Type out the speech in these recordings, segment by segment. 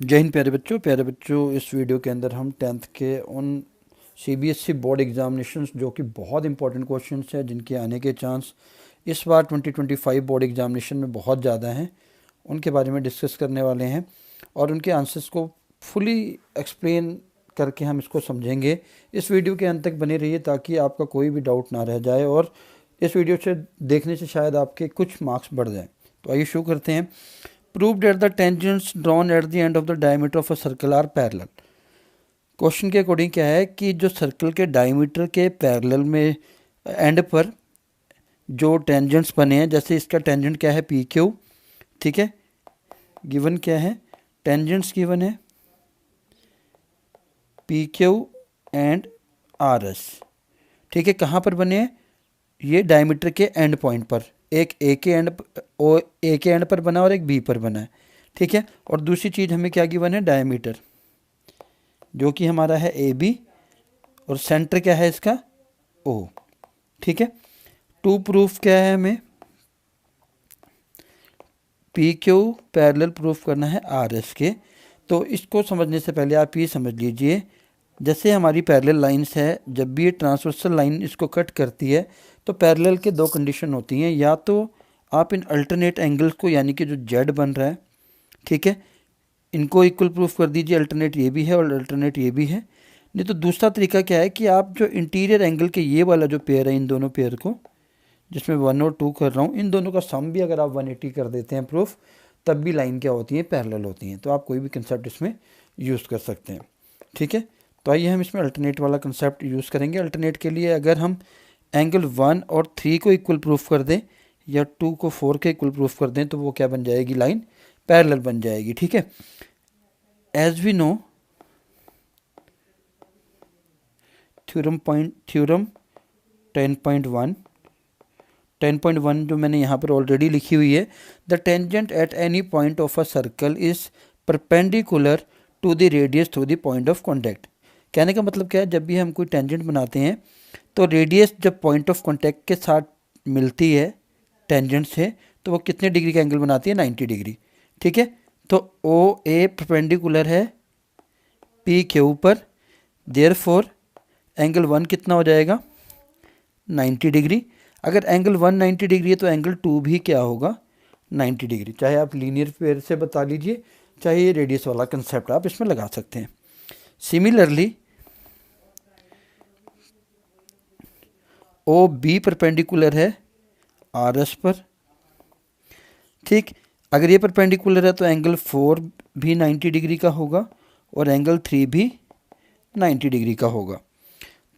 जय हिंद प्यारे बच्चों, इस वीडियो के अंदर हम 10th के उन सीबीएसई बोर्ड एग्जामिनेशंस जो कि बहुत इंपॉर्टेंट क्वेश्चंस हैं, जिनके आने के चांस इस बार 2025 बोर्ड एग्जामिनेशन में बहुत ज़्यादा हैं, उनके बारे में डिस्कस करने वाले हैं और उनके आंसर्स को फुली एक्सप्लेन करके हम इसको समझेंगे। इस वीडियो के अंत तक बने रहिए ताकि आपका कोई भी डाउट ना रह जाए और इस वीडियो से देखने से शायद आपके कुछ मार्क्स बढ़ जाएं। तो आइए शुरू करते हैं। Prove that the tangents drawn at the end of the diameter of a circle are parallel। Question के अकॉर्डिंग क्या है कि जो सर्कल के डायमीटर के पैरेलल में एंड पर जो टेंजेंट्स बने हैं, जैसे इसका टेंजेंट क्या है पी क्यू, ठीक है, गिवन क्या है, टेंजेंट्स गिवन है P Q and R S, ठीक है। कहाँ पर बने हैं? ये डायमीटर के एंड पॉइंट पर, एक ए के एंड पर बना और एक बी पर बना है, ठीक है। और दूसरी चीज़ हमें क्या गिवन है? डायमीटर, जो कि हमारा है ए बी, और सेंटर क्या है इसका? ओ, ठीक है। टू प्रूफ क्या है? हमें पी क्यू पैरेलल प्रूफ करना है आर एस के। तो इसको समझने से पहले आप ये समझ लीजिए, जैसे हमारी पैरेलल लाइंस है, जब भी ये ट्रांसवर्सल लाइन इसको कट करती है तो पैरेलल के दो कंडीशन होती हैं। या तो आप इन अल्टरनेट एंगल्स को, यानी कि जो जेड बन रहा है, ठीक है, इनको इक्वल प्रूफ कर दीजिए, अल्टरनेट ये भी है और अल्टरनेट ये भी है। नहीं तो दूसरा तरीका क्या है कि आप जो इंटीरियर एंगल के ये वाला जो पेयर है, इन दोनों पेयर को, जिसमें 1 और 2 कर रहा हूँ, इन दोनों का सम भी अगर आप 180 कर देते हैं प्रूफ, तब भी लाइन क्या होती है? पैरेलल होती हैं। तो आप कोई भी कंसेप्ट इसमें यूज़ कर सकते हैं, ठीक है। तो आइए हम इसमें अल्टरनेट वाला कंसेप्ट यूज़ करेंगे। अल्टरनेट के लिए अगर हम एंगल 1 और 3 को इक्वल प्रूफ कर दें या 2 को 4 के इक्वल प्रूफ कर दें तो वो क्या बन जाएगी? लाइन पैरेलल बन जाएगी, ठीक है। एज वी नो, थ्योरम 10.1 जो मैंने यहाँ पर ऑलरेडी लिखी हुई है, the tangent at any point of a circle is perpendicular to the radius through the point of contact. कहने का मतलब क्या है? जब भी हम कोई टेंजेंट बनाते हैं तो रेडियस जब पॉइंट ऑफ कॉन्टैक्ट के साथ मिलती है टेंजेंट से, तो वो कितने डिग्री का एंगल बनाती है? 90 डिग्री, ठीक है। तो ओ ए परपेंडिकुलर है पी क्यू पर, देयरफॉर एंगल 1 कितना हो जाएगा? 90 डिग्री। अगर एंगल 1 90 डिग्री है तो एंगल 2 भी क्या होगा? 90 डिग्री। चाहे आप लीनियर पेयर से बता लीजिए, चाहे ये रेडियस वाला कंसेप्ट आप इसमें लगा सकते हैं। सिमिलरली ओ बी परपेंडिकुलर है आर एस पर, ठीक। अगर ये परपेंडिकुलर है तो एंगल 4 भी 90 डिग्री का होगा और एंगल 3 भी 90 डिग्री का होगा।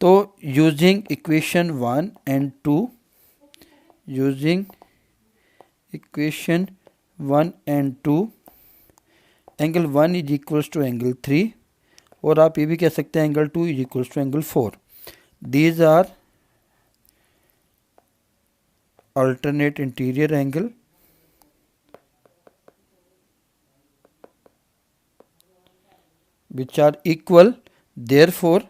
तो using equation 1 and 2, using equation 1 and 2, angle 1 is equals to angle 3, और आप ये भी कह सकते हैं angle 2 is equals to angle 4। These are alternate interior angle which are equal, therefore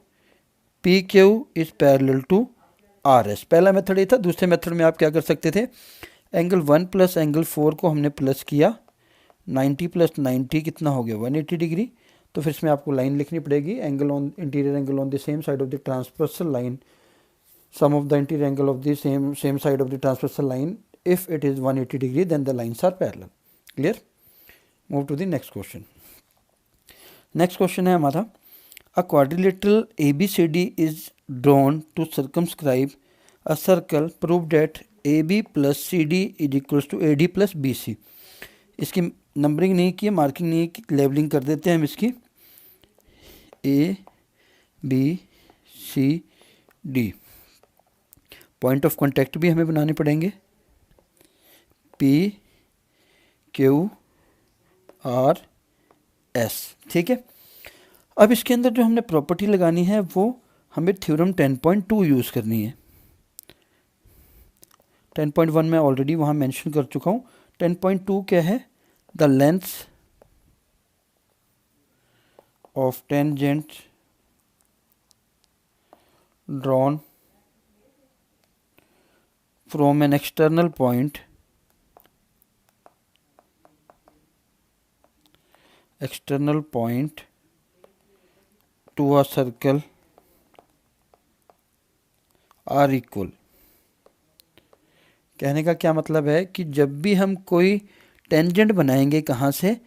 PQ is parallel to RS। पहला मेथड ये था। दूसरे मेथड में आप क्या कर सकते थे? एंगल 1 प्लस एंगल 4 को हमने प्लस किया, 90 प्लस 90 कितना हो गया? 180 डिग्री। तो फिर इसमें आपको लाइन लिखनी पड़ेगी, angle on interior angle on the same side of the transversal line, sum of the interior angle of the same side of the transversal line, if it is 180 degree then the lines are parallel। Clear? Move to the next question। next question है हमारा, a quadrilateral ABCD is drawn to circumscribe a circle, prove that AB plus CD is equals to AD plus BC। इसकी numbering नहीं की, marking नहीं की, labelling कर देते हैं हम इसकी, A B C D। Point of contact भी हमें बनाने पड़ेंगे, पी क्यू आर एस, ठीक है। अब इसके अंदर जो हमने प्रॉपर्टी लगानी है वो हमें थ्योरम 10.2 यूज़ करनी है। 10.1 मैं ऑलरेडी वहाँ मेंशन कर चुका हूँ। 10.2 क्या है? The length of tangent drawn from an external point external point to a circle are equal. कहने का क्या मतलब है कि जब भी हम कोई टेंजेंट बनाएंगे कहाँ से,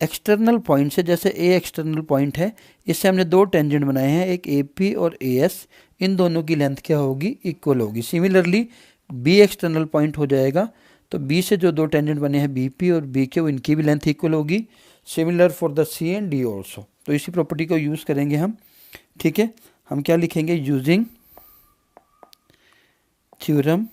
एक्सटर्नल पॉइंट से, जैसे ए एक्सटर्नल पॉइंट है, इससे हमने दो टेंजेंट बनाए हैं, एक ए पी और ए एस, इन दोनों की लेंथ क्या होगी, इक्वल होगी। सिमिलरली बी एक्सटर्नल पॉइंट हो जाएगा, तो बी से जो दो टेंजेंट बने हैं बी पी और बी क्यू, इनकी भी लेंथ इक्वल होगी। Similar for the C and D also. तो इसी प्रॉपर्टी को यूज़ करेंगे हम। ठीक है, हम क्या लिखेंगे, यूजिंग थ्योरम।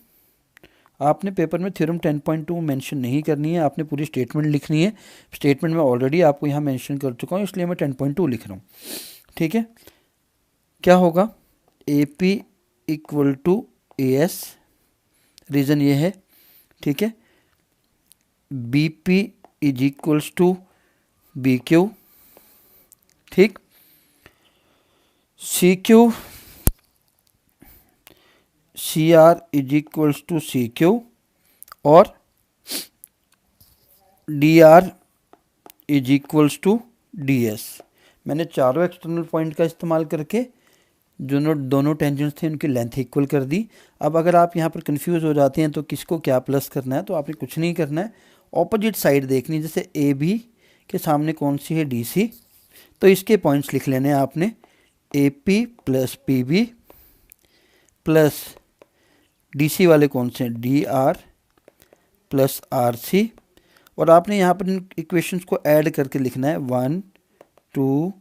आपने पेपर में थ्योरम 10.2 मेंशन नहीं करनी है, आपने पूरी स्टेटमेंट लिखनी है। स्टेटमेंट में ऑलरेडी आपको यहाँ मेंशन कर चुका हूँ, इसलिए मैं 10.2 लिख रहा हूँ। ठीक है, क्या होगा, A P equal to A S, reason ये है। ठीक है, B P is equals to B Q. ठीक, C Q C R is equals to C Q, और D R is equals to D S. मैंने चारों एक्सटर्नल पॉइंट का इस्तेमाल करके जो दोनों टेंजेंट्स थे उनकी लेंथ इक्वल कर दी। अब अगर आप यहाँ पर कंफ्यूज हो जाते हैं तो किसको क्या प्लस करना है, तो आपने कुछ नहीं करना है, ऑपोजिट साइड देखनी है। जैसे ए बी के सामने कौन सी है, डी सी, तो इसके पॉइंट्स लिख लेने हैं आपने, A P plus P B plus D C वाले कौन से हैं, D R plus R C. और आपने यहाँ पर इन इक्वेशंस को ऐड करके लिखना है, 1 2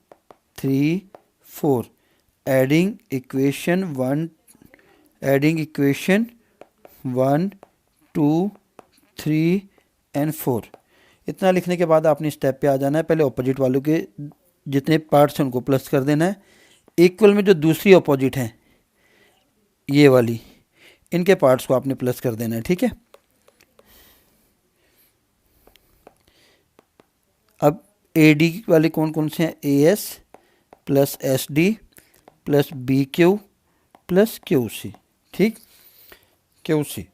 3 4, एडिंग इक्वेशन 1 2 3 एंड 4। इतना लिखने के बाद आपने स्टेप पे आ जाना है। पहले ऑपोजिट वालों के जितने पार्ट्स हैं उनको प्लस कर देना है। इक्वल में जो दूसरी ऑपोजिट है ये वाली, इनके पार्ट्स को आपने प्लस कर देना है। ठीक है, अब ए डी वाले कौन कौन से हैं, A S plus S D plus B Q plus Q C. ठीक, क्यू सी,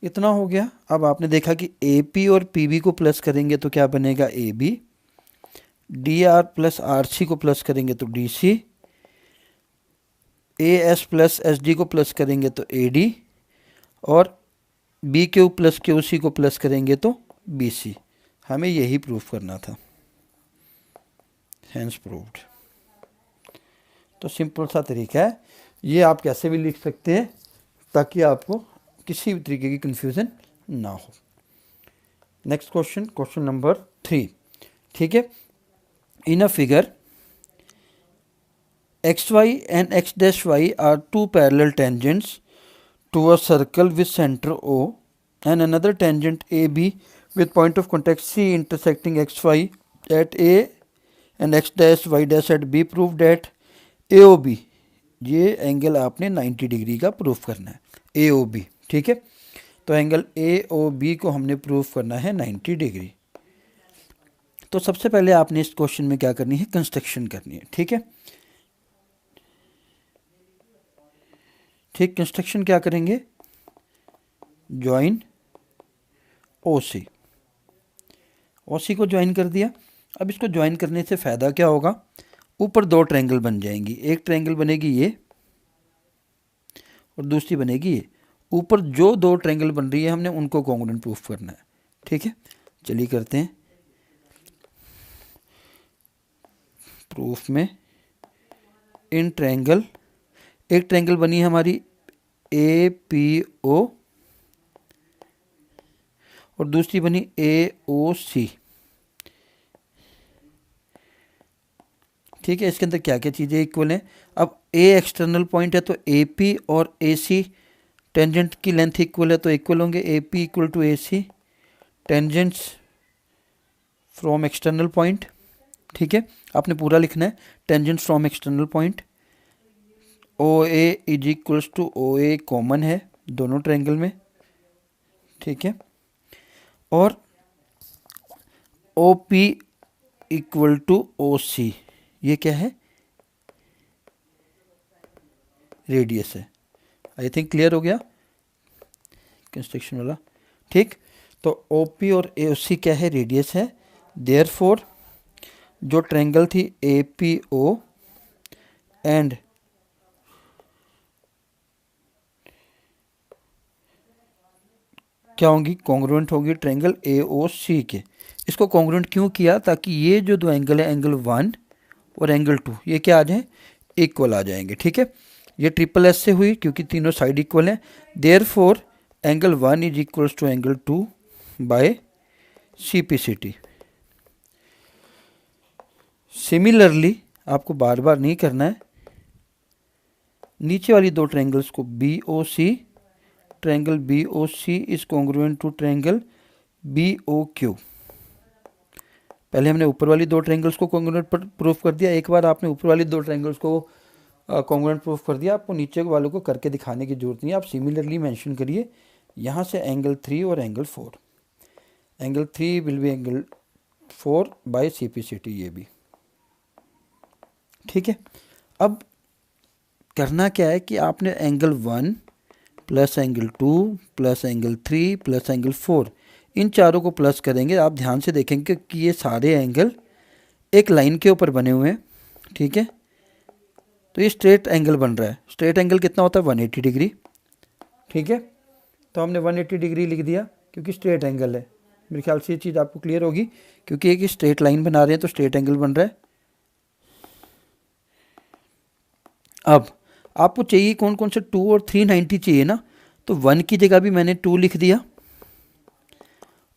इतना हो गया। अब आपने देखा कि ए पी और पी बी को प्लस करेंगे तो क्या बनेगा, A B, D R plus R C को प्लस करेंगे तो D C, A S plus S D को प्लस करेंगे तो ए डी, और B Q plus Q C को प्लस करेंगे तो बी सी। हमें यही प्रूफ करना था, हेंस प्रूव्ड। तो सिंपल सा तरीका है, ये आप कैसे भी लिख सकते हैं ताकि आपको किसी भी तरीके की कंफ्यूजन ना हो। Next question, question number 3। ठीक है, in a figure xy and x dash y are two parallel tangents to a circle with center O and another tangent AB with point of contact C intersecting xy at A and x dash y dash at B. Prove that AOB, ये angle आपने 90 degree का proof करना है, AOB। ठीक है, तो angle AOB को हमने प्रूफ करना है 90 डिग्री। तो सबसे पहले आपने इस क्वेश्चन में क्या करनी है, कंस्ट्रक्शन करनी है। ठीक है, ठीक, कंस्ट्रक्शन क्या करेंगे, ज्वाइन OC, OC को ज्वाइन कर दिया। अब इसको ज्वाइन करने से फ़ायदा क्या होगा, ऊपर दो ट्रायंगल बन जाएंगी, एक ट्रायंगल बनेगी ये और दूसरी बनेगी ये। ऊपर जो दो ट्रायंगल बन रही है हमने उनको कॉन्ग्रुएंट प्रूफ करना है। ठीक है, चलिए करते हैं प्रूफ में। इन ट्रायंगल, एक ट्रायंगल बनी है हमारी APO और दूसरी बनी AOC। ठीक है, इसके अंदर क्या क्या चीज़ें इक्वल हैं। अब A एक्सटर्नल पॉइंट है तो AP और AC टेंजेंट की लेंथ इक्वल है तो इक्वल होंगे, AP equal to AC tangents from external point. ठीक है, आपने पूरा लिखना है, tangents from external point. OA is equals to OA common है दोनों ट्रायंगल में। ठीक है, और OP इक्वल टू OC, ये क्या है, रेडियस है। आई थिंक क्लियर हो गया कंस्ट्रक्शन वाला। ठीक, तो OP और AOC क्या है, रेडियस है। देयरफॉर जो ट्रायंगल थी ए पी ओ एंड क्या होंगी, कॉन्ग्रुएंट होगी ट्रायंगल ए ओ सी के। इसको कॉन्ग्रुएंट क्यों किया, ताकि ये जो दो एंगल है एंगल 1 और एंगल 2 ये क्या आ जाए, इक्वल आ जाएंगे। ठीक है, ये ट्रिपल एस से हुई क्योंकि तीनों साइड इक्वल हैं। Therefore angle 1 is equals to angle 2 by C P C T. Similarly आपको बार बार नहीं करना है, नीचे वाली दो ट्रायंगल्स को B O C, triangle B O C is congruent to triangle B O Q. पहले हमने ऊपर वाली दो ट्रायंगल्स को कॉन्ग्रुएंट पर प्रूफ कर दिया, एक बार आपने ऊपर वाली दो ट्रायंगल्स को कॉन्ग्रुएंट प्रूफ कर दिया, आपको नीचे वालों को करके दिखाने की जरूरत नहीं है। आप सिमिलरली मेंशन करिए यहाँ से एंगल 3 और angle 4, angle 3 will be angle 4 by C P C T, ये भी ठीक है। अब करना क्या है कि आपने angle 1 plus angle 2 plus angle 3 plus angle 4 इन चारों को प्लस करेंगे। आप ध्यान से देखेंगे कि ये सारे एंगल एक लाइन के ऊपर बने हुए हैं। ठीक है, तो ये स्ट्रेट एंगल बन रहा है। स्ट्रेट एंगल कितना होता है, 180 डिग्री। ठीक है, तो हमने 180 डिग्री लिख दिया क्योंकि स्ट्रेट एंगल है। मेरे ख्याल से ये चीज़ आपको क्लियर होगी, क्योंकि एक स्ट्रेट लाइन बना रहे हैं तो स्ट्रेट एंगल बन रहा है। अब आपको चाहिए कौन कौन से 2 और 390 चाहिए ना, तो 1 की जगह भी मैंने 2 लिख दिया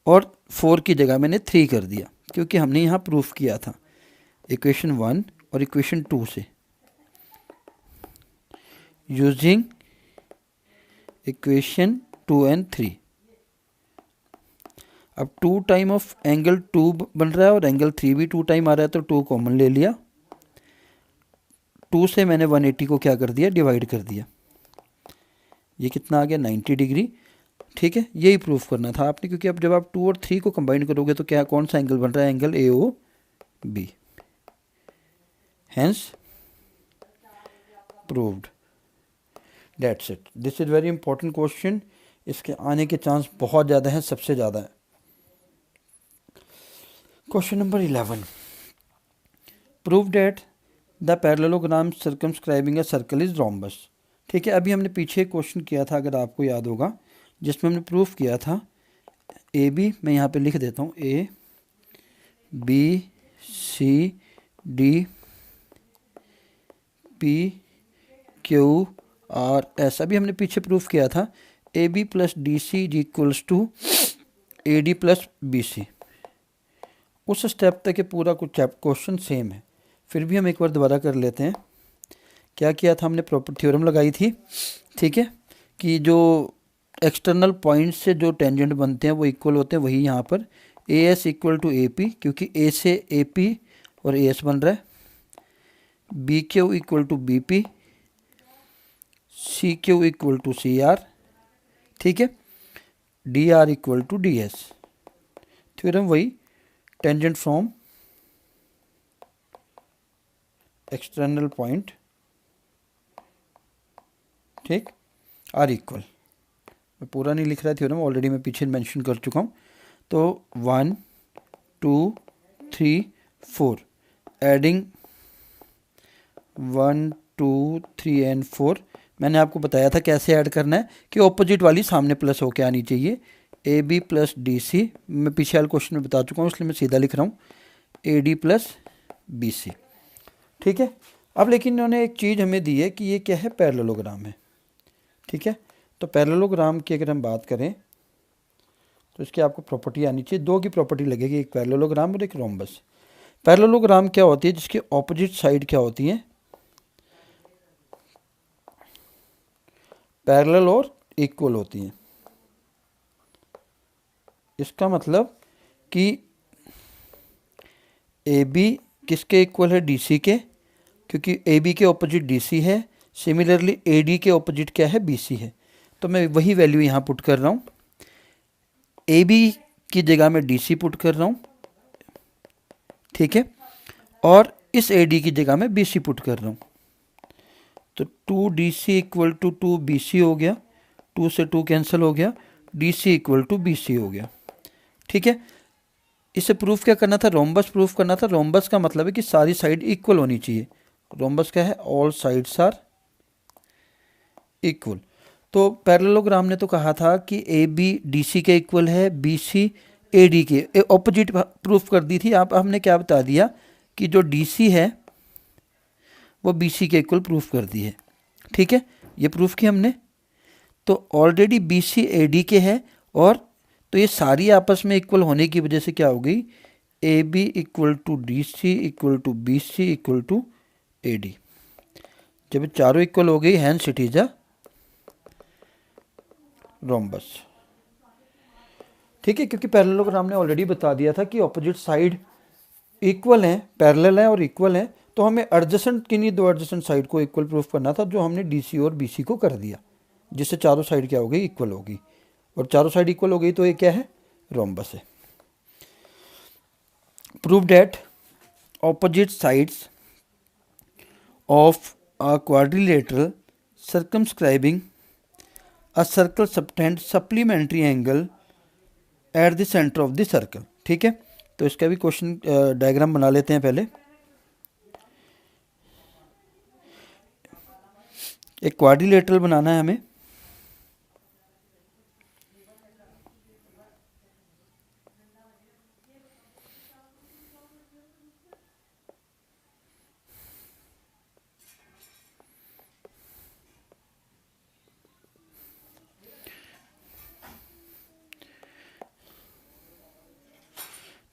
और 4 की जगह मैंने 3 कर दिया, क्योंकि हमने यहाँ प्रूफ किया था इक्वेशन 1 और इक्वेशन 2 से, यूजिंग इक्वेशन 2 एंड 3। अब 2 टाइम ऑफ एंगल 2 बन रहा है और एंगल 3 भी 2 टाइम आ रहा है, तो 2 कॉमन ले लिया। 2 से मैंने 180 को क्या कर दिया, डिवाइड कर दिया। ये कितना आ गया, 90 डिग्री। ठीक है, यही प्रूफ करना था आपने, क्योंकि अब जब आप 2 और 3 को कंबाइन करोगे तो क्या कौन सा एंगल बन रहा है, angle A O B. Hence proved. That's it. This is very important question, इसके आने के चांस बहुत ज़्यादा हैं, सबसे ज़्यादा है। Question number 11, prove that the parallelogram circumscribing a circle is rhombus. ठीक है, अभी हमने पीछे क्वेश्चन किया था, अगर आपको याद होगा, जिसमें हमने प्रूफ किया था ए बी, मैं यहाँ पे लिख देता हूँ A B C D P Q R S. अभी हमने पीछे प्रूफ किया था A B plus D C is equals to A D plus B C. उस स्टेप तक ये पूरा कुछ क्वेश्चन सेम है, फिर भी हम एक बार दोबारा कर लेते हैं। क्या किया था हमने, प्रॉपर थ्योरम लगाई थी। ठीक है, कि जो एक्सटर्नल पॉइंट से जो टेंजेंट बनते हैं वो इक्वल होते हैं, वही यहाँ पर A S equal to A P, क्योंकि ए से ए पी और ए एस बन रहा है। B Q equal to B P, C Q equal to C R. ठीक है, D R equal to D S. Theorem वही, टेंजेंट फ्रॉम एक्सटर्नल पॉइंट, ठीक, आर इक्वल। मैं पूरा नहीं लिख रहा है थ्योरम, ऑलरेडी मैं पीछे मेंशन कर चुका हूँ। तो 1 2 3 4, एडिंग 1 2 3 एंड 4। मैंने आपको बताया था कैसे ऐड करना है, कि ऑपोजिट वाली सामने प्लस होके आनी चाहिए। A B plus D C, मैं पीछे वाले क्वेश्चन में बता चुका हूँ, इसलिए मैं सीधा लिख रहा हूँ A D plus B C. ठीक है, अब लेकिन इन्होंने एक चीज़ हमें दी है कि ये क्या है, पैरेललोग्राम है। ठीक है, तो पैरेललोग्राम की अगर हम बात करें तो इसकी आपको प्रॉपर्टी आनी चाहिए। दो की प्रॉपर्टी लगेगी, एक पैरेललोग्राम और एक रोम्बस। पैरेललोग्राम क्या होती है, जिसकी ऑपोजिट साइड क्या होती है, पैरेलल और इक्वल होती हैं। इसका मतलब कि ए बी किसके इक्वल है, डी सी के, क्योंकि ए बी के ऑपोजिट डी सी है। सिमिलरली ए डी के ऑपोजिट क्या है, बी सी है। तो मैं वही वैल्यू यहाँ पुट कर रहा हूँ, ए बी की जगह में डी सी पुट कर रहा हूँ। ठीक है, और इस ए डी की जगह में बी सी पुट कर रहा हूँ। तो 2 D C equal to 2 B C हो गया, 2 से 2 कैंसिल हो गया, D C equal to B C हो गया। ठीक है, इसे प्रूफ क्या करना था, रोम्बस प्रूफ करना था। रोम्बस का मतलब है कि सारी साइड इक्वल होनी चाहिए। रोम्बस क्या है, ऑल साइड्स आर इक्वल। तो पैरेललोग्राम ने तो कहा था कि ए बी डी सी के इक्वल है, बी सी ए डी के ऑपोजिट प्रूफ कर दी थी। आप हमने क्या बता दिया कि जो डी सी है वो बी सी के इक्वल प्रूफ कर दी है। ठीक है, ये प्रूफ किया हमने। तो already B C A D के है, और तो ये सारी आपस में इक्वल होने की वजह से क्या हो गई, A B equal to D C equal to B C equal to A D. जब ये चारों इक्वल हो गई, hence it is a rhombus. ठीक है, क्योंकि पैरेललोग्राम ने ऑलरेडी बता दिया था कि ऑपोजिट साइड इक्वल हैं, पैरेलल हैं और इक्वल हैं। तो हमें एडजेसेंट किन्हीं दो एडजेसेंट साइड को इक्वल प्रूफ करना था, जो हमने डी सी और बी सी को कर दिया, जिससे चारों साइड क्या हो गई, इक्वल होगी। और चारों साइड इक्वल हो गई तो ये क्या है, रोम्बस है। Prove that opposite sides of a quadrilateral circumscribing a circle subtend supplementary angle at the centre of the circle. ठीक है, तो इसका भी क्वेश्चन डायग्राम बना लेते हैं। पहले एक क्वाड्रिलेटरल बनाना है हमें।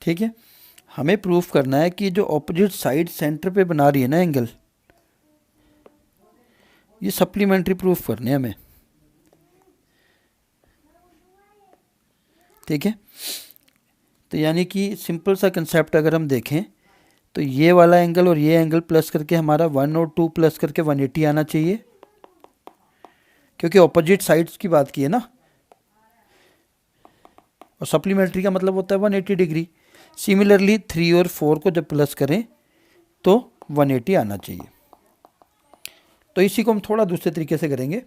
ठीक है, हमें प्रूफ करना है कि जो ऑपोजिट साइड सेंटर पे बना रही है ना एंगल, ये सप्लीमेंट्री प्रूफ करने हैं हमें। ठीक है, तो यानी कि सिंपल सा कंसेप्ट अगर हम देखें तो ये वाला एंगल और ये एंगल प्लस करके हमारा 1 और 2 प्लस करके 180 आना चाहिए, क्योंकि ऑपोजिट साइड्स की बात की है ना। और सप्लीमेंट्री का मतलब होता है 180 डिग्री। सिमिलरली 3 और 4 को जब प्लस करें तो 180 आना चाहिए। तो इसी को हम थोड़ा दूसरे तरीके से करेंगे,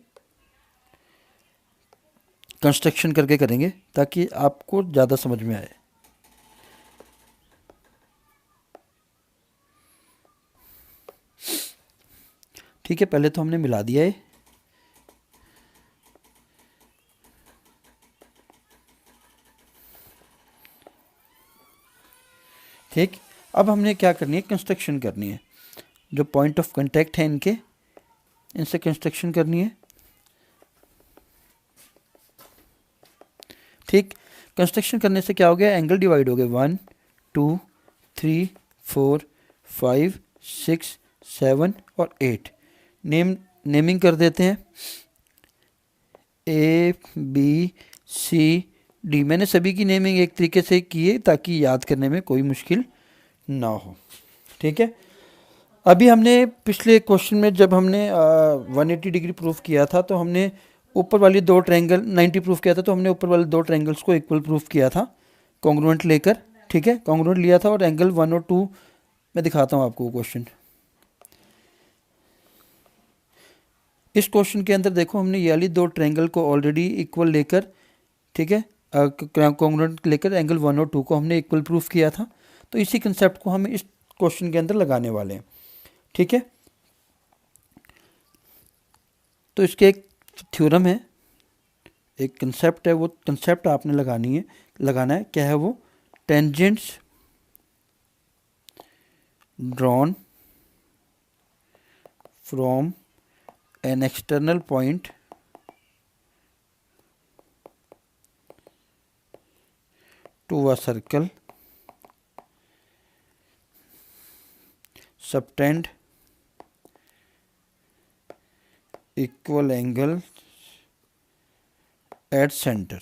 कंस्ट्रक्शन करके करेंगे, ताकि आपको ज़्यादा समझ में आए। ठीक है, पहले तो हमने मिला दिया है। ठीक, अब हमने क्या करनी है, कंस्ट्रक्शन करनी है। जो पॉइंट ऑफ कांटेक्ट है इनके, इनसे कंस्ट्रक्शन करनी है। ठीक, कंस्ट्रक्शन करने से क्या हो गया, एंगल डिवाइड हो गए 1 2 3 4 5 6 7 और 8। नेमिंग कर देते हैं, ए बी सी डी। मैंने सभी की नेमिंग एक तरीके से की है ताकि याद करने में कोई मुश्किल ना हो। ठीक है, अभी हमने पिछले क्वेश्चन में जब हमने 180 डिग्री प्रूफ किया था, तो हमने ऊपर वाली दो ट्रायंगल 90 प्रूफ किया था, तो हमने ऊपर वाले दो ट्रायंगल्स को इक्वल प्रूफ किया था कॉन्ग्रुएंट लेकर। ठीक है, कॉन्ग्रुएंट लिया था, और एंगल 1 और 2 मैं दिखाता हूँ आपको क्वेश्चन। इस क्वेश्चन के अंदर देखो, हमने ये वाली दो ट्रायंगल को ऑलरेडी इक्वल लेकर, ठीक है, कॉन्ग्रुएंट लेकर एंगल 1 और 2 को हमने इक्वल प्रूफ किया था। तो इसी कंसेप्ट को हम इस क्वेश्चन के अंदर लगाने वाले हैं। ठीक है, तो इसके एक थ्योरम है, एक कंसेप्ट है, वो कंसेप्ट आपने लगाना है। क्या है वो, tangents drawn from an external point to a circle subtend equal angle at centre.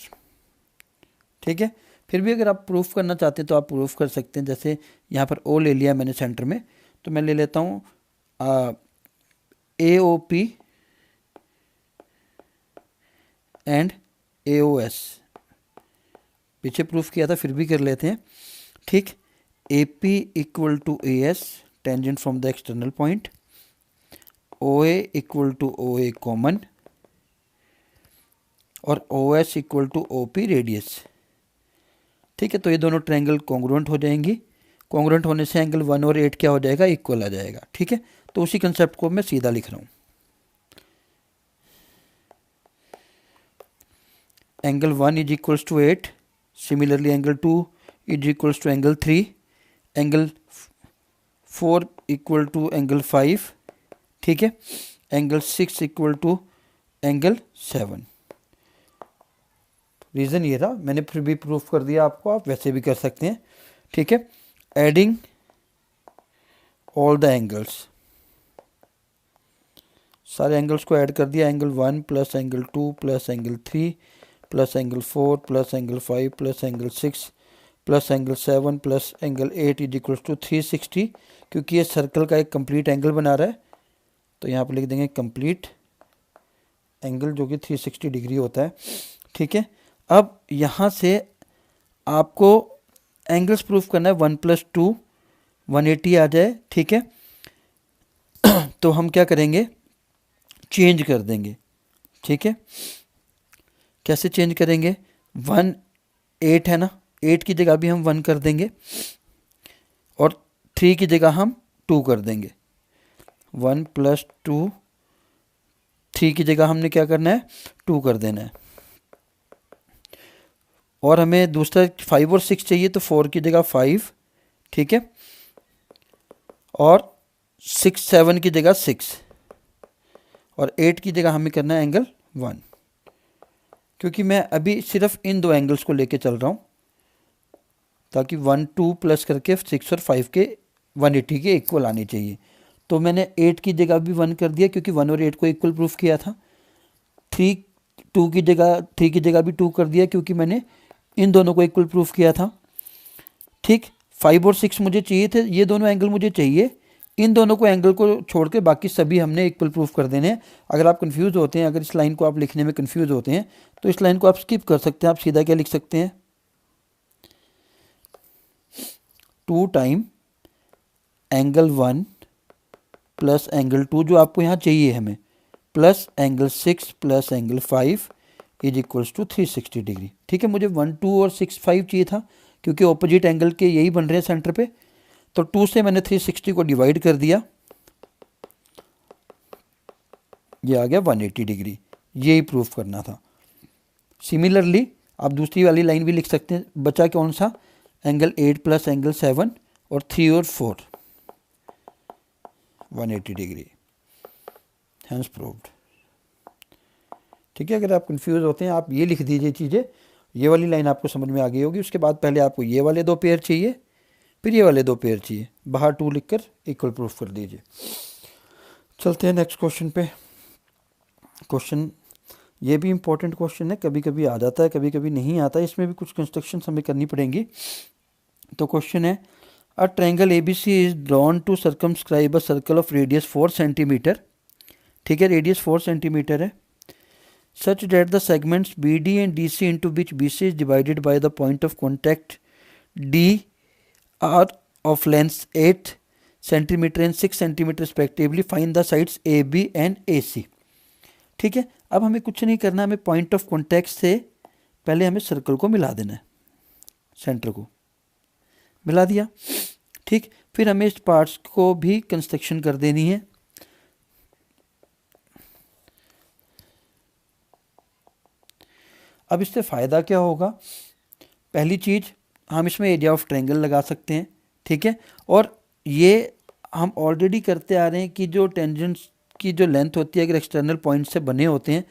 ठीक है, फिर भी अगर आप प्रूफ करना चाहते हैं तो आप प्रूफ कर सकते हैं। जैसे यहाँ पर ओ ले लिया मैंने सेंटर में, तो मैं ले लेता हूँ A O P and A O S. पीछे प्रूफ किया था, फिर भी कर लेते हैं। ठीक, A P equal to A S tangent from the external point, O A equal to O A common, और O S equal to O P radius. ठीक है, तो ये दोनों ट्रायंगल कॉन्ग्रुएंट हो जाएंगी। कॉन्ग्रुएंट होने से एंगल 1 और 8 क्या हो जाएगा, इक्वल आ जाएगा। ठीक है, तो उसी कंसेप्ट को मैं सीधा लिख रहा हूँ। Angle 1 is equals to 8, similarly angle 2 is equals to angle 3, angle 4 equal to angle 5, ठीक है, angle 6 equal to angle 7। Reason ये रहा, मैंने फिर भी प्रूफ कर दिया आपको, आप वैसे भी कर सकते हैं। ठीक है, एडिंग ऑल द एंगल्स, सारे एंगल्स को ऐड कर दिया, angle 1 plus angle 2 plus angle 3 plus angle 4 plus angle 5 plus angle 6 plus angle 7 plus angle 8 is equals to 360। क्योंकि ये सर्कल का एक कंप्लीट एंगल बना रहा है, तो यहाँ पर लिख देंगे कंप्लीट एंगल, जो कि 360 डिग्री होता है। ठीक है, अब यहाँ से आपको एंगल्स प्रूफ करना है, 1 + 2 180 आ जाए। ठीक है, तो हम क्या करेंगे, चेंज कर देंगे। ठीक है, कैसे चेंज करेंगे, 1 8 है ना, 8 की जगह भी हम 1 कर देंगे और 3 की जगह हम 2 कर देंगे। 1 + 2, 3 की जगह हमने क्या करना है, 2 कर देना है। और हमें दूसरा 5 और 6 चाहिए, तो 4 की जगह 5, ठीक है, और 6 7 की जगह 6, और 8 की जगह हमें करना है एंगल 1। क्योंकि मैं अभी सिर्फ इन दो एंगल्स को लेके चल रहा हूँ, ताकि 1 2 प्लस करके 6 और 5 के 180 के इक्वल आने चाहिए। तो मैंने 8 की जगह भी 1 कर दिया, क्योंकि 1 और 8 को इक्वल प्रूफ किया था। 3 की जगह भी 2 कर दिया, क्योंकि मैंने इन दोनों को इक्वल प्रूफ किया था। ठीक, 5 और 6 मुझे चाहिए थे, ये दोनों एंगल मुझे चाहिए, इन दोनों को एंगल को छोड़ के बाकी सभी हमने इक्वल प्रूफ कर देने हैं। अगर आप कंफ्यूज होते हैं, अगर इस लाइन को आप लिखने में कंफ्यूज होते हैं, तो इस लाइन को आप स्किप कर सकते हैं। आप सीधा क्या लिख सकते हैं, 2 टाइम एंगल 1 प्लस एंगल 2, जो आपको यहाँ चाहिए हमें, plus angle 6 plus angle 5 is equals to 360 degree. ठीक है, मुझे 1 2 और 6 5 चाहिए था, क्योंकि ऑपोजिट एंगल के यही बन रहे हैं सेंटर पे। तो 2 से मैंने 360 को डिवाइड कर दिया, ये आ गया 180 डिग्री। यही प्रूफ करना था। सिमिलरली आप दूसरी वाली लाइन भी लिख सकते हैं। बचा कौन सा, एंगल 8 प्लस एंगल 7 और 3 और 4 180 डिग्री, हैंस प्रूव्ड। ठीक है, अगर आप कंफ्यूज होते हैं, आप ये लिख दीजिए चीज़ें, ये वाली लाइन आपको समझ में आ गई होगी। उसके बाद पहले आपको ये वाले 2 पेयर चाहिए, फिर ये वाले 2 पेयर चाहिए, बाहर 2 लिखकर इक्वल प्रूफ कर दीजिए। चलते हैं नेक्स्ट क्वेश्चन पे। क्वेश्चन ये भी इंपॉर्टेंट क्वेश्चन है, कभी कभी आ जाता है, कभी कभी नहीं आता है, इसमें भी कुछ कंस्ट्रक्शन हमें करनी पड़ेंगी। तो क्वेश्चन है, a triangle ABC is drawn to circumscribe a circle of radius 4 centimetre. ठीक है, रेडियस 4 सेंटीमीटर है, such that the segments BD and DC into which BC is divided by the point of contact D are of length 8 centimeter and 6 centimeter respectively. Find the sides AB and AC. ठीक है, अब हमें कुछ नहीं करना, हमें point of contact से पहले हमें सर्कल को मिला देना है, सेंटर को मिला दिया। ठीक, फिर हमें इस पार्ट्स को भी कंस्ट्रक्शन कर देनी है। अब इससे फ़ायदा क्या होगा, पहली चीज़ हम इसमें एरिया ऑफ ट्रायंगल लगा सकते हैं। ठीक है, और ये हम ऑलरेडी करते आ रहे हैं कि जो टेंजेंट्स की जो लेंथ होती है, अगर एक्सटर्नल पॉइंट से बने होते हैं,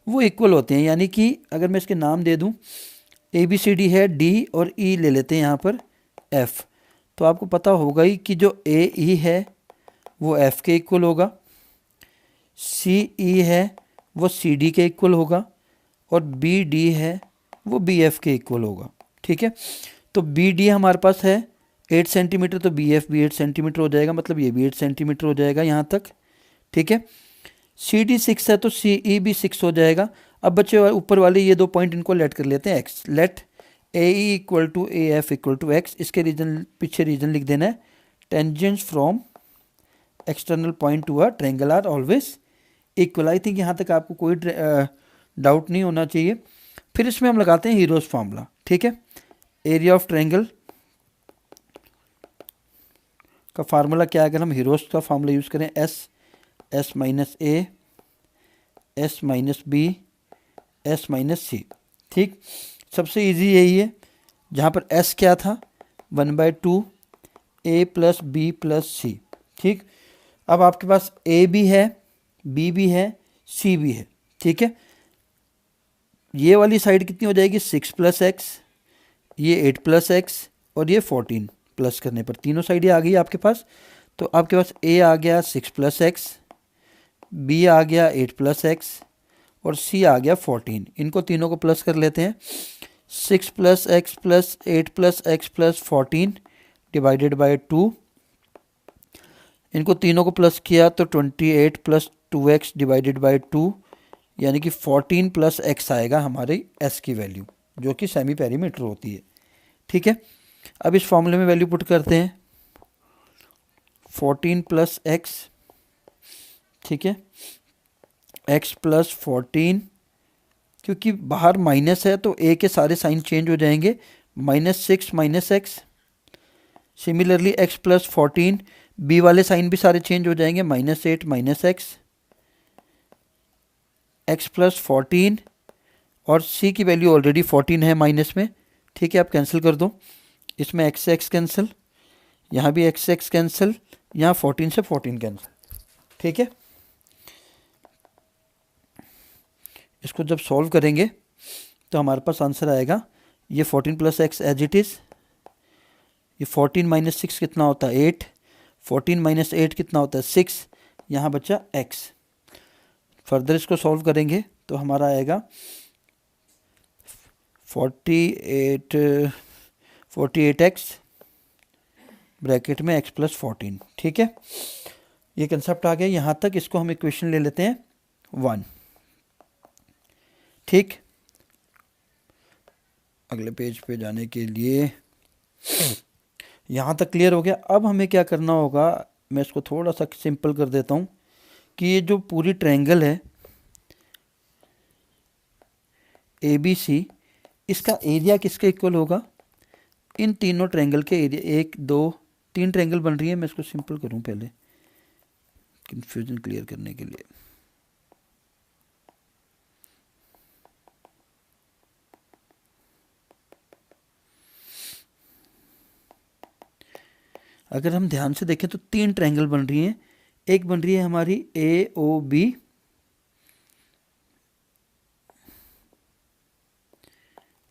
वो इक्वल होते हैं। यानी कि अगर मैं इसके नाम दे दूं, ABCD है, D और E ले लेते हैं यहाँ पर F, तो आपको पता होगा ही कि जो AE है वो F के इक्वल होगा, CE है वो CD के इक्वल होगा, और BD है वो BF के इक्वल होगा। ठीक है, तो BD हमारे पास है 8 सेंटीमीटर, तो BF भी 8 सेंटीमीटर हो जाएगा, मतलब ये भी 8 सेंटीमीटर हो जाएगा यहाँ तक। ठीक है, CD 6 है, तो CE भी 6 हो जाएगा। अब बच्चे ऊपर वाले ये 2 पॉइंट इनको लेट कर लेते हैं X, let AE equal to AF equal to X। इसके रीजन, पीछे रीजन लिख देना है, tangents from external point to a triangle are always equal. I think यहाँ तक आपको कोई डाउट नहीं होना चाहिए। फिर इसमें हम लगाते हैं हीरोज फार्मूला। ठीक है, एरिया ऑफ ट्रायंगल का फार्मूला क्या है? अगर हम हीरोस का फार्मूला यूज़ करें, S minus A, S minus B, S minus C. ठीक, सबसे इजी यही है, जहाँ पर एस क्या था, 1/2 ए प्लस बी प्लस सी। ठीक, अब आपके पास ए भी है, बी भी है, सी भी है। ठीक है, ये वाली साइड कितनी हो जाएगी? 6 प्लस एक्स, ये 8 प्लस एक्स, और ये 14 प्लस करने पर तीनों साइड आ गई आपके पास। तो आपके पास ए आ गया 6 प्लस एक्स, बी आ गया 8 प्लस एक्स, और सी आ गया 14। इनको तीनों को प्लस कर लेते हैं। 6 plus x plus 8 plus x plus 14 divided by 2। इनको तीनों को प्लस किया तो 28 प्लस 2x डिवाइडेड बाई 2, यानी कि 14 प्लस एक्स आएगा हमारी एस की वैल्यू, जो कि सेमी पेरीमीटर होती है। ठीक है, अब इस फॉर्मूले में वैल्यू पुट करते हैं, 14 प्लस एक्स, ठीक है, x प्लस 14, क्योंकि बाहर माइनस है तो a के सारे साइन चेंज हो जाएंगे, -6 minus x. Similarly x plus 14, b वाले साइन भी सारे चेंज हो जाएंगे, -8 माइनस एक्स, x प्लस 14, और c की वैल्यू ऑलरेडी 14 है माइनस में। ठीक है, आप कैंसिल कर दो, इसमें x से x कैंसिल, यहाँ भी x से x कैंसिल, यहाँ 14 से 14 कैंसिल। ठीक है, इसको जब सॉल्व करेंगे तो हमारे पास आंसर आएगा, ये 14 plus X as it is, ये 14 माइनस 6 कितना होता है? 8, 14 माइनस 8 कितना होता है? 6, यहाँ बचा x। फर्दर इसको सॉल्व करेंगे तो हमारा आएगा 48x ब्रैकेट में x प्लस 14। ठीक है, ये कंसेप्ट आ गया यहाँ तक। इसको हम इक्वेशन ले लेते हैं 1। ठीक, अगले पेज पे जाने के लिए यहाँ तक क्लियर हो गया। अब हमें क्या करना होगा, मैं इसको थोड़ा सा सिंपल कर देता हूँ कि ये जो पूरी ट्रायंगल है ABC, इसका एरिया किसके इक्वल होगा? इन तीनों ट्रायंगल के एरिया, 1 2 3 ट्रायंगल बन रही है। मैं इसको सिंपल करूँ पहले, कंफ्यूजन क्लियर करने के लिए। अगर हम ध्यान से देखें तो 3 ट्रायंगल बन रही हैं। एक बन रही है हमारी AOB,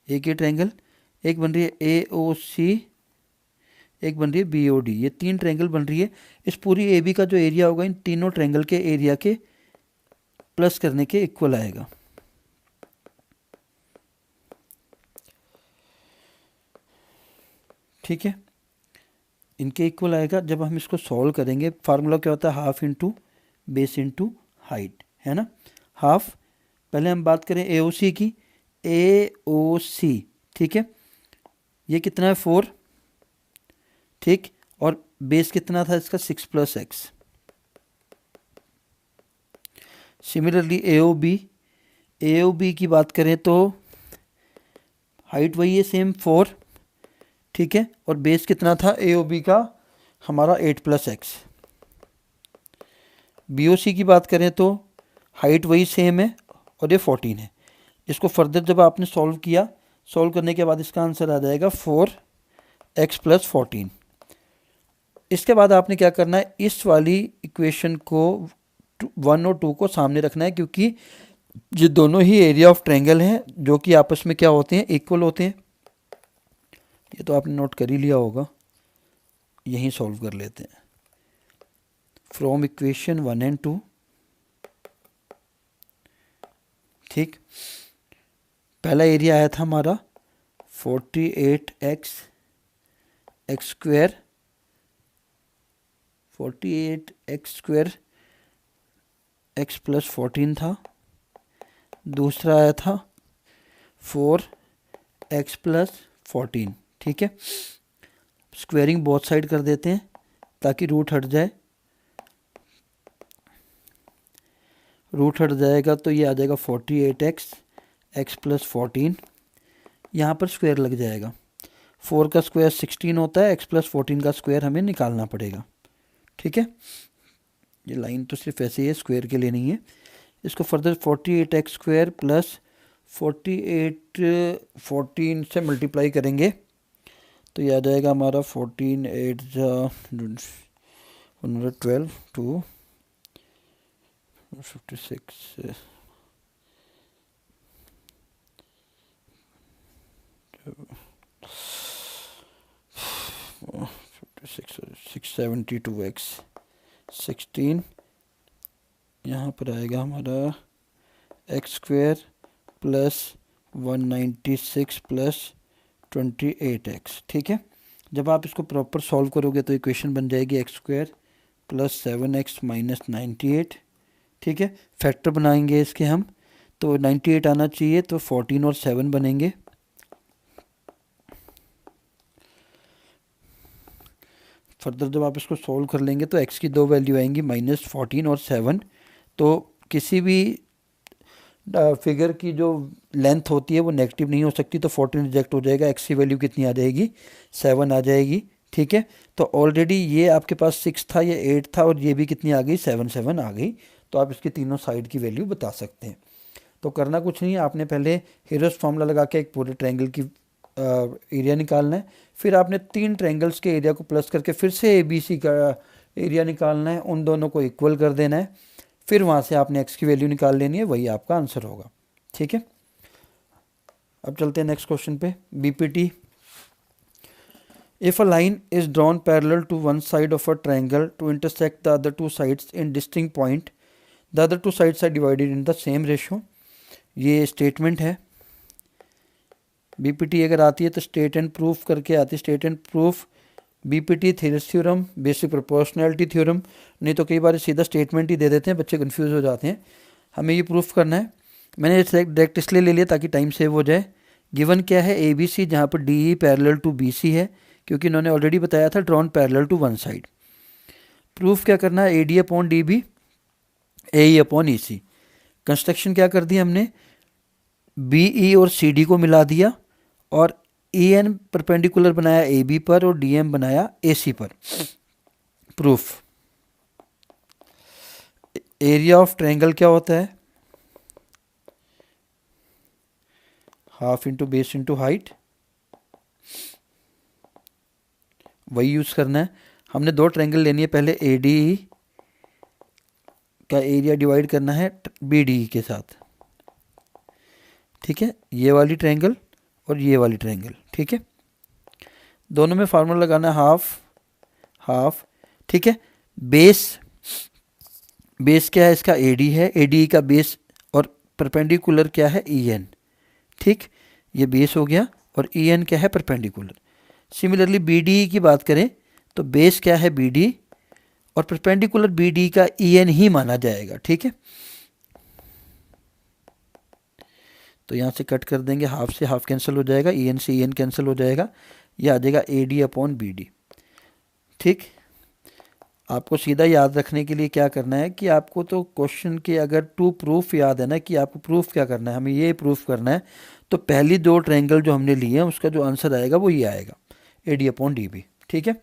एक ये ट्रायंगल, एक बन रही है AOC, एक बन रही है BOD। ये 3 ट्रायंगल बन रही है। इस पूरी AB का जो एरिया होगा इन तीनों ट्रायंगल के एरिया के प्लस करने के इक्वल आएगा। ठीक है, इनके इक्वल आएगा। जब हम इसको सॉल्व करेंगे, फार्मूला क्या होता है? Half into base into height, है ना। हाफ, पहले हम बात करें AOC की, AOC, ठीक है, ये कितना है? 4, ठीक, और बेस कितना था इसका? 6 प्लस एक्स। सिमिलरली AOB की बात करें तो हाइट वही है, सेम 4, ठीक है, और बेस कितना था AOB का? हमारा 8 प्लस एक्स। BOC की बात करें तो हाइट वही सेम है और ये 14 है। इसको फर्दर जब आपने सॉल्व किया, सॉल्व करने के बाद इसका आंसर आ जाएगा 4x प्लस 14। इसके बाद आपने क्या करना है, इस वाली इक्वेशन को 1 और 2 को सामने रखना है, क्योंकि ये दोनों ही एरिया ऑफ ट्रायंगल हैं जो कि आपस में क्या होते हैं? इक्वल होते हैं। ये तो आपने नोट कर ही लिया होगा, यहीं सॉल्व कर लेते हैं। फ्रॉम इक्वेशन 1 एंड 2, ठीक, पहला एरिया आया था हमारा 48x square, 48x square x plus 14 था। दूसरा आया था 4x प्लस 14, ठीक है। स्क्वेयरिंग बोथ साइड कर देते हैं ताकि रूट हट जाए। रूट हट जाएगा तो ये आ जाएगा 48x प्लस 14, यहाँ पर स्क्वायर लग जाएगा। 4 का स्क्वायर 16 होता है, x प्लस 14 का स्क्वायर हमें निकालना पड़ेगा। ठीक है, ये लाइन तो सिर्फ ऐसे ही है, स्क्वायर के लिए नहीं है। इसको फर्दर 48x स्क्वायर प्लस 14 से मल्टीप्लाई करेंगे तो ये आ जाएगा हमारा 14 8 112 टू 56 672x 16, यहाँ पर आएगा हमारा x square plus 196 plus 28x। ठीक है, जब आप इसको प्रॉपर सॉल्व करोगे तो इक्वेशन बन जाएगी x square plus 7x minus 98। ठीक है, फैक्टर बनाएंगे इसके हम, तो 98 आना चाहिए, तो 14 और 7 बनेंगे। फर्दर जब आप इसको सॉल्व कर लेंगे तो x की दो वैल्यू आएंगी, -14 और 7। तो किसी भी फिगर की जो लेंथ होती है वो नेगेटिव नहीं हो सकती, तो 14 रिजेक्ट हो जाएगा, x की वैल्यू कितनी आ जाएगी, 7 आ जाएगी। ठीक है, तो ऑलरेडी ये आपके पास 6 था, ये 8 था, और ये भी कितनी आ गई, 7 आ गई। तो आप इसकी तीनों साइड की वैल्यू बता सकते हैं। तो करना कुछ नहीं है, आपने पहले हीरोस फार्मूला लगा के एक पूरे ट्रायंगल की एरिया निकालना है, फिर आपने 3 ट्रायंगल्स के एरिया को प्लस करके फिर से ABC का एरिया निकालना है, उन दोनों को इक्वल कर देना है, फिर वहाँ से आपने x की वैल्यू निकाल लेनी है, वही आपका आंसर होगा। ठीक है, अब चलते हैं नेक्स्ट क्वेश्चन पे। BPT, if a line is drawn parallel to one side of a triangle to intersect the other two sides in distinct point, the other two sides are divided in the same ratio. ये statement है। BPT अगर आती है तो state and proof करके आती है, state and proof, BPT Therese theorem, basic proportionality theorem, नहीं तो कई बार सीधा स्टेटमेंट ही दे देते हैं, बच्चे कंफ्यूज हो जाते हैं। हमें ये प्रूफ करना है। मैंने डायरेक्ट इसलिए ले लिया ताकि टाइम सेव हो जाए। गिवन क्या है, ABC, जहाँ पर DE पैरेलल टू BC है, क्योंकि इन्होंने ऑलरेडी बताया था drawn parallel to one side. Proof क्या करना है, AD upon DB, AE upon EC। Construction क्या कर दी हमने, BE और CD को मिला दिया, और EN परपेंडिकुलर बनाया AB पर और DM बनाया AC पर। प्रूफ, एरिया ऑफ ट्रायंगल क्या होता है, half into base into height, वही यूज करना है। हमने दो ट्रायंगल लेनी है, पहले ADE का एरिया डिवाइड करना है BDE के साथ। ठीक है, ये वाली ट्रायंगल और ये वाली ट्रायंगल। ठीक है, दोनों में फार्मूला लगाना है हाफ हाफ। ठीक है, बेस क्या है इसका, AD है, ADE का बेस, और परपेंडिकुलर क्या है, EN। ठीक, ये बेस हो गया, और EN क्या है, परपेंडिकुलर। सिमिलरली BDE की बात करें तो बेस क्या है, BD, और परपेंडिकुलर BD का EN ही माना जाएगा। ठीक है, तो यहाँ से कट कर देंगे, हाफ से हाफ कैंसिल हो जाएगा, EN से EN कैंसिल हो जाएगा, ये आ जाएगा AD अपॉन BD। ठीक, आपको सीधा याद रखने के लिए क्या करना है कि आपको तो क्वेश्चन के अगर टू प्रूफ याद है ना, कि आपको प्रूफ क्या करना है, हमें ये प्रूफ करना है, तो पहली दो ट्रायंगल जो हमने लिए हैं उसका जो आंसर आएगा वो ये आएगा, AD अपॉन DB। ठीक है,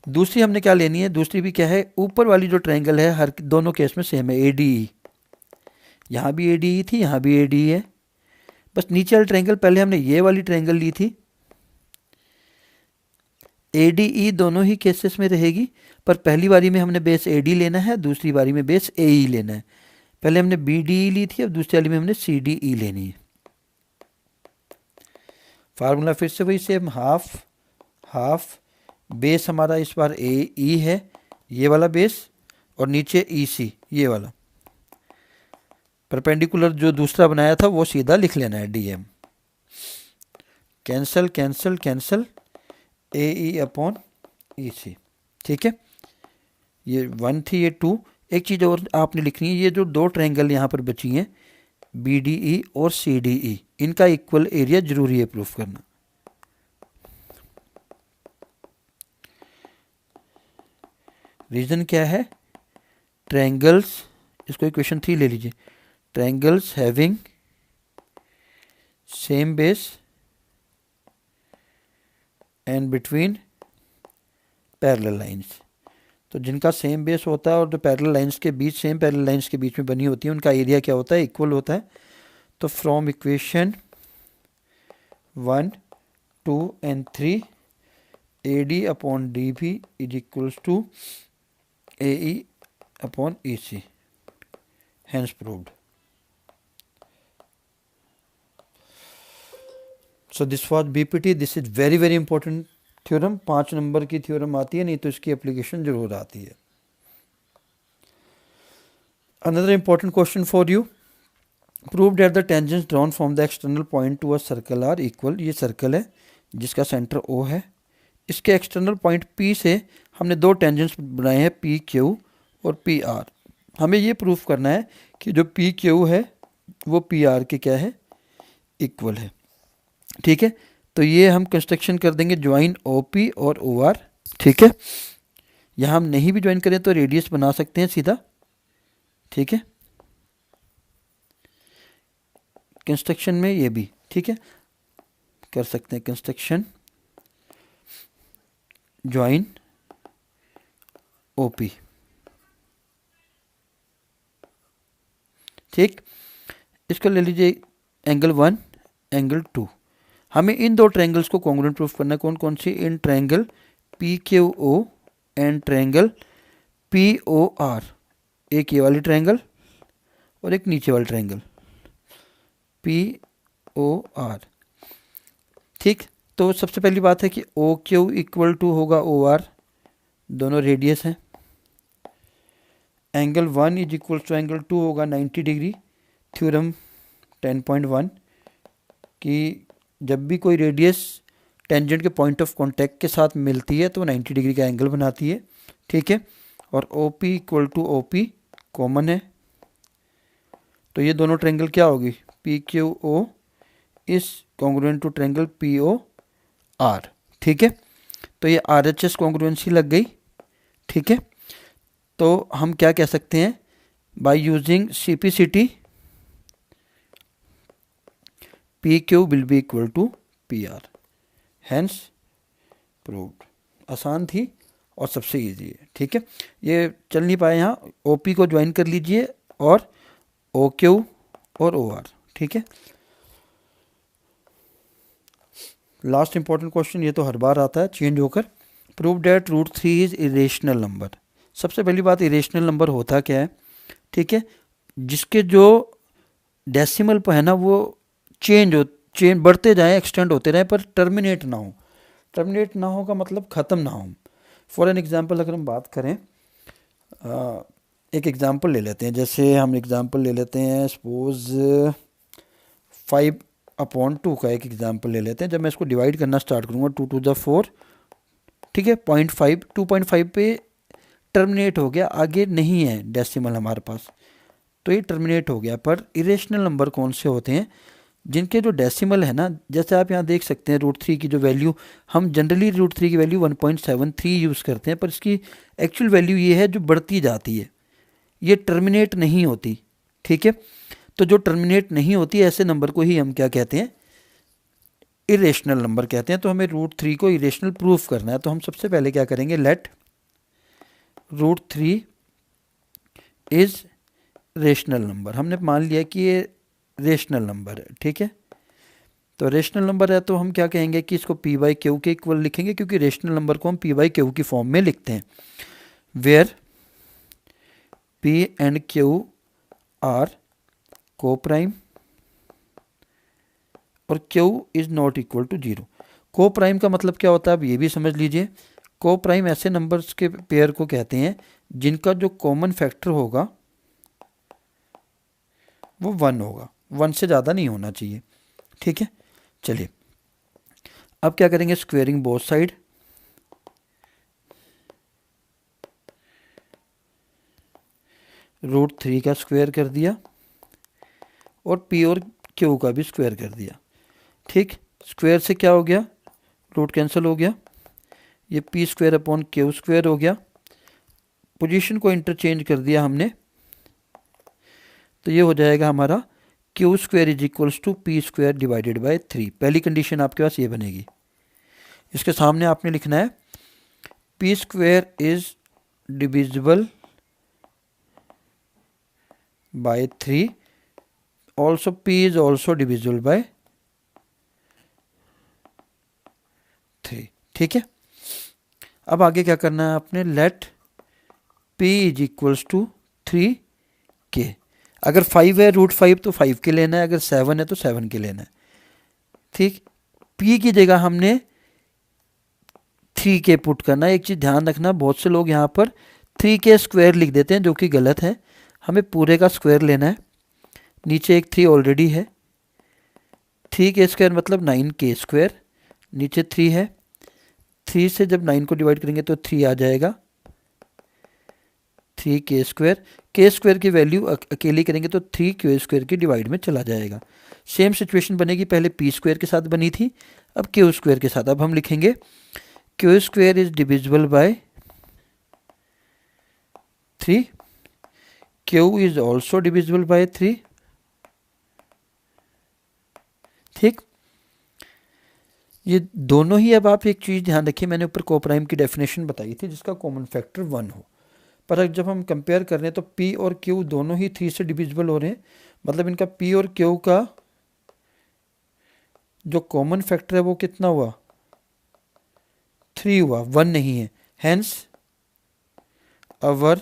दूसरी हमने क्या लेनी है, दूसरी भी क्या है, ऊपर वाली जो ट्रायंगल है हर दोनों केस में सेम है, ADE। यहाँ भी ADE थी, यहाँ भी ADE है, बस नीचे वाली ट्रायंगल पहले हमने ये वाली ट्रायंगल ली थी। ADE दोनों ही केसेस में रहेगी, पर पहली बारी में हमने बेस AD लेना है, दूसरी बारी में बेस AE लेना है। पहले हमने BDE ली थी, अब दूसरी वाली में हमने CDE लेनी है। फार्मूला फिर से वही सेम, हाफ हाफ, बेस हमारा इस बार AE है, ये वाला बेस, और नीचे EC ये वाला। परपेंडिकुलर जो दूसरा बनाया था वो सीधा लिख लेना है, DM। Cancel cancel cancel, AE upon EC। ठीक है, ये 1 थी, ये 2। एक चीज़ और आपने लिखनी है, ये जो दो ट्रायंगल यहाँ पर बची हैं, BDE और CDE, इनका इक्वल एरिया जरूरी है प्रूफ करना। रीज़न क्या है, ट्रायंगल्स, इसको इक्वेशन 3 ले लीजिए, triangles having same base and between parallel lines. तो जिनका सेम बेस होता है और जो पैरेलल लाइंस के बीच, सेम पैरेलल लाइंस के बीच में बनी होती है, उनका एरिया क्या होता है, इक्वल होता है। तो from equation 1, 2 and 3 AD upon DB is equals to AE upon EC, hence proved. So this was BPT. This is very very important theorem. 5 number की थ्योरम आती है, नहीं तो इसकी एप्लीकेशन जरूर आती है। Another important question for you. Prove that the tangents drawn from the external point to a circle are equal. ये सर्कल है जिसका सेंटर O है, इसके एक्सटर्नल पॉइंट P से हमने दो टेंजेंट्स बनाए हैं PQ और PR। हमें ये प्रूफ करना है कि जो PQ है वो PR के क्या है, इक्वल है। ठीक है, तो ये हम कंस्ट्रक्शन कर देंगे ज्वाइन OP और OR। ठीक है, यहाँ हम नहीं भी ज्वाइन करें तो रेडियस बना सकते हैं सीधा। ठीक है, कंस्ट्रक्शन में ये भी ठीक है कर सकते हैं, कंस्ट्रक्शन ज्वाइन OP। ठीक, इसको ले लीजिए एंगल 1, एंगल 2। हमें इन दो ट्रायंगल्स को कॉन्ग्रुएंट प्रूफ करना है। कौन कौन सी, इन triangle PQO and triangle POR। एक ये वाली ट्रायंगल और एक नीचे वाली ट्रायंगल POR। ठीक, तो सबसे पहली बात है कि OQ इक्वल टू होगा OR, दोनों रेडियस हैं। Angle 1 is equal to angle 2 होगा 90 डिग्री। थ्योरम 10.1 कि जब भी कोई रेडियस टेंजेंट के पॉइंट ऑफ कांटेक्ट के साथ मिलती है तो 90 डिग्री का एंगल बनाती है। ठीक है, और OP equal to OP common है, तो ये दोनों ट्रायंगल क्या होगी, PQO is congruent to triangle POR। ठीक है, तो ये RHS कॉन्ग्रुएंसी लग गई। ठीक है, तो हम क्या कह सकते हैं, by using CPCT PQ will be equal to PR, hence proved. आसान थी और सबसे इजी है। ठीक है, ये चल नहीं पाए, यहाँ OP को ज्वाइन कर लीजिए और OQ और OR। ठीक है, लास्ट इंपॉर्टेंट क्वेश्चन, ये तो हर बार आता है चेंज होकर। Prove that √3 is irrational number. सबसे पहली बात, इरेशनल नंबर होता क्या है। ठीक है, जिसके जो डेसिमल पर है ना वो चेंज बढ़ते जाएं, एक्सटेंड होते रहें, पर टर्मिनेट ना हो। टर्मिनेट ना हो का मतलब ख़त्म ना हो। फॉर एन एग्जांपल अगर हम बात करें, एक एग्जांपल ले लेते हैं, जैसे हम एग्जांपल ले लेते हैं सपोज 5/2 का एक एग्जांपल ले लेते हैं। जब मैं इसको डिवाइड करना स्टार्ट करूँगा 2 to the 4, ठीक है, 0.5 2.5 पे टर्मिनेट हो गया, आगे नहीं है डेसिमल हमारे पास, तो ये टर्मिनेट हो गया। पर इरेशनल नंबर कौन से होते हैं, जिनके जो डेसिमल है ना, जैसे आप यहाँ देख सकते हैं √3 की जो वैल्यू, हम जनरली √3 की वैल्यू 1.73 यूज़ करते हैं, पर इसकी एक्चुअल वैल्यू ये है जो बढ़ती जाती है, ये टर्मिनेट नहीं होती। ठीक है, तो जो टर्मिनेट नहीं होती ऐसे नंबर को ही हम क्या कहते हैं, इरेशनल नंबर कहते हैं। तो हमें √3 को इरेशनल प्रूफ करना है, तो हम सबसे पहले क्या करेंगे, लेट √3 इज रेशनल नंबर। हमने मान लिया कि ये रेशनल नंबर है। ठीक है, तो रेशनल नंबर है तो हम क्या कहेंगे कि इसको P/Q के इक्वल लिखेंगे, क्योंकि रेशनल नंबर को हम P/Q की फॉर्म में लिखते हैं, where P and Q are coprime और Q is not equal to 0। को प्राइम का मतलब क्या होता है, अब ये भी समझ लीजिए। को प्राइम ऐसे नंबर्स के पेयर को कहते हैं जिनका जो कॉमन फैक्टर होगा वो 1 होगा, 1 से ज़्यादा नहीं होना चाहिए। ठीक है, चलिए अब क्या करेंगे, स्क्वेयरिंग बोथ साइड। √3 का स्क्वायर कर दिया और P और Q का भी स्क्वायर कर दिया। ठीक, स्क्वायर से क्या हो गया, रूट कैंसिल हो गया, ये P² अपॉन Q² हो गया। पोजीशन को इंटरचेंज कर दिया हमने, तो ये हो जाएगा हमारा Q² is equals to P² divided by 3। पहली कंडीशन आपके पास ये बनेगी। इसके सामने आपने लिखना है P square is divisible by 3, also P is also divisible by 3। ठीक है, अब आगे क्या करना है आपने, let p is equals to 3k। अगर 5 है √5 तो 5 के लेना है, अगर 7 है तो 7 के लेना है। ठीक, p की जगह हमने 3k पुट करना है। एक चीज़ ध्यान रखना, बहुत से लोग यहाँ पर 3k स्क्वायर लिख देते हैं जो कि गलत है, हमें पूरे का स्क्वायर लेना है। नीचे एक 3 ऑलरेडी है, 3k स्क्वायर मतलब 9k स्क्वायर, नीचे 3 है, 3 से जब 9 को डिवाइड करेंगे तो 3 आ जाएगा, 3k स्क्वायर। k स्क्वायर की वैल्यू अकेली करेंगे तो 3q स्क्वायर की डिवाइड में चला जाएगा। सेम सिचुएशन बनेगी, पहले p स्क्वायर के साथ बनी थी, अब q स्क्वायर के साथ। अब हम लिखेंगे q square is divisible by 3, q is also divisible by 3। ठीक, ये दोनों ही। अब आप एक चीज़ ध्यान रखिए, मैंने ऊपर कोप्राइम की डेफिनेशन बताई थी जिसका कॉमन फैक्टर 1 हो, पर जब हम कंपेयर कर रहे हैं तो p और q दोनों ही 3 से डिविजिबल हो रहे हैं, मतलब इनका p और q का जो कॉमन फैक्टर है वो कितना हुआ, 3 हुआ, 1 नहीं है। Hence our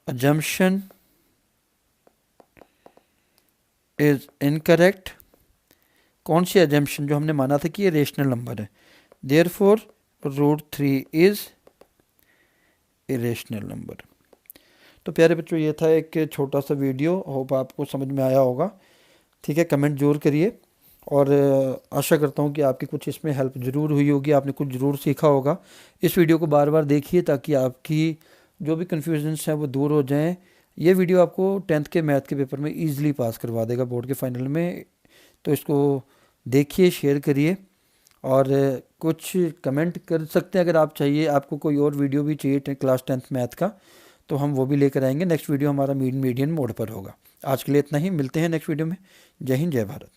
assumption is incorrect. कौन सी assumption, जो हमने माना था कि ये रेशनल नंबर है, देयरफॉर √3 इज इरेशनल नंबर। तो प्यारे बच्चों, ये था एक छोटा सा वीडियो, होप आपको समझ में आया होगा। ठीक है, कमेंट जरूर करिए और आशा करता हूँ कि आपकी कुछ इसमें हेल्प ज़रूर हुई होगी, आपने कुछ ज़रूर सीखा होगा। इस वीडियो को बार बार देखिए ताकि आपकी जो भी कन्फ्यूजन्स हैं वो दूर हो जाएं। ये वीडियो आपको 10th के मैथ के पेपर में ईजिली पास करवा देगा बोर्ड के फाइनल में। तो इसको देखिए, शेयर करिए और कुछ कमेंट कर सकते हैं अगर आप चाहिए, आपको कोई और वीडियो भी चाहिए क्लास 10th मैथ का तो हम वो भी लेकर आएंगे। नेक्स्ट वीडियो हमारा मीडियन मोड पर होगा। आज के लिए इतना ही, मिलते हैं नेक्स्ट वीडियो में। जय हिंद, जय भारत।